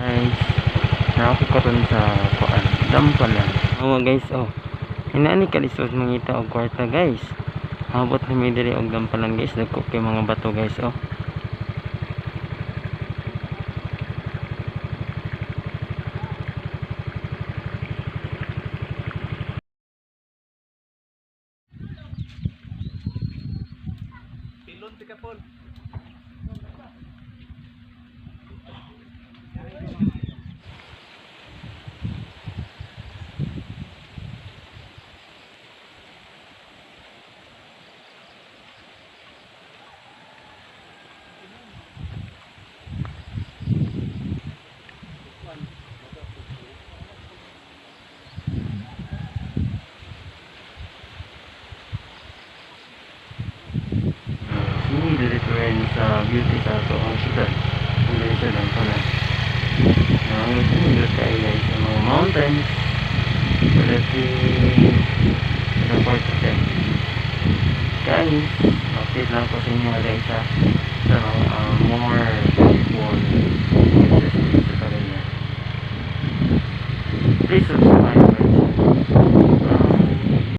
Guys, naako karon sa kuan dampanan. Guys, inaani kalisod mangita og kwarta guys. Abot na may diri og dampanan guys, dagko kay mga bato guys Pilon ti kapon. Sini diri rin sa beauty sa ato ang syudad. Diri sa dampanan. Sini diri tayo guys sa mga mountains. Pwede sa kwarta guys. Guys, update lang ko sa inyo guys sa more beautiful places.